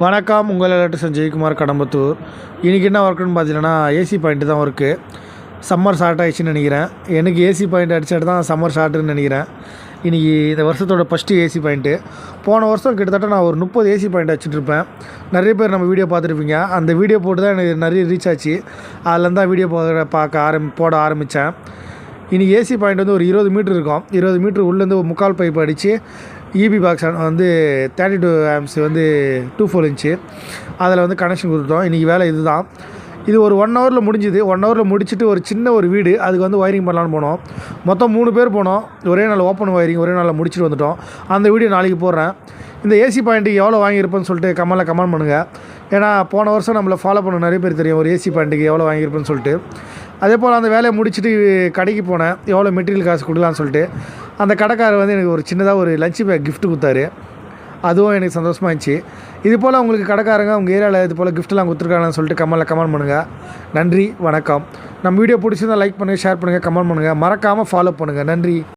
வணக்கம். உங்கள் எலக்ட்ரிஷியன் ஜெயக்குமார், கடம்பத்தூர். இன்றைக்கி என்ன ஒர்க்குன்னு பார்த்தீங்கன்னா, ஏசி பாயிண்ட்டு தான் ஒர்க்கு. சம்மர் ஷார்ட் ஆகிடுச்சின்னு நினைக்கிறேன். எனக்கு ஏசி பாயிண்ட் அடிச்சுட்டு தான் சம்மர் ஷார்ட்டுன்னு நினைக்கிறேன். இன்றைக்கி இந்த வருஷத்தோட ஃபஸ்ட்டு ஏசி பாயிண்ட்டு. போன வருஷம் கிட்டத்தட்ட நான் ஒரு 30 ஏசி பாயிண்ட் வச்சுட்ருப்பேன். நிறைய பேர் நம்ம வீடியோ பார்த்துருப்பீங்க. அந்த வீடியோ போட்டு தான் எனக்கு நிறைய ரீச் ஆச்சு. அதுலேருந்து தான் வீடியோ போட ஆரம்பித்தேன். இன்றைக்கி ஏசி பாயிண்ட் வந்து ஒரு 20 மீட்ரு இருக்கும். 20 மீட்ரு உள்ளேருந்து ஒரு முக்கால் பைப் அடித்து இபி பாக்ஸ் வந்து 32 ஆம்ஸ் வந்து 2/4 இன்ச்சு அதில் வந்து கனெக்ஷன் கொடுத்தோம். இன்றைக்கி வேலை இது தான். இது ஒரு 1 ஹவரில் முடிஞ்சுது. 1 ஹவரில் முடிச்சுட்டு ஒரு சின்ன ஒரு வீடு அதுக்கு வந்து ஒயரிங் பண்ணலான்னு போனோம். மொத்தம் 3 பேர் போனோம். ஒரே நாள் ஓப்பன் ஒயரிங் ஒரே நாளில் முடிச்சுட்டு வந்துட்டோம். அந்த வீடியோ நாளைக்கு போடுறேன். இந்த ஏசி பாயிண்ட்டுக்கு எவ்வளோ வாங்கியிருப்பேன்னு சொல்லிட்டு கமெண்ட் பண்ணுங்கள். ஏன்னா போன வருஷம் நம்மளை ஃபாலோ பண்ண நிறைய பேர் தெரியும் ஒரு ஏசி பாயிண்ட்டுக்கு எவ்வளோ வாங்கியிருப்பேன்னு சொல்லிட்டு. அதே போல் அந்த வேலையை முடிச்சுட்டு கடைக்கு போனேன். எவ்வளோ மெட்டீரியல் காசு கொடுக்கலான்னு சொல்லிட்டு அந்த கடைக்காரர் வந்து எனக்கு ஒரு சின்னதாக ஒரு லஞ்ச் பேக் கிஃப்ட் கொடுத்தாரு. அதுவும் எனக்கு சந்தோஷமாக இருந்துச்சு. இது போல் உங்களுக்கு கடைக்காரங்க உங்கள் ஏரியாவில் இது போல் கிஃப்ட்லாம் கொடுத்துருக்காங்கன்னு சொல்லிட்டு கமெண்ட் பண்ணுங்கள். நன்றி, வணக்கம். நம்ம வீடியோ பிடிச்சிருந்தால் லைக் பண்ணுங்கள், ஷேர் பண்ணுங்கள், கமெண்ட் பண்ணுங்கள். மறக்காமல் ஃபாலோ பண்ணுங்கள். நன்றி.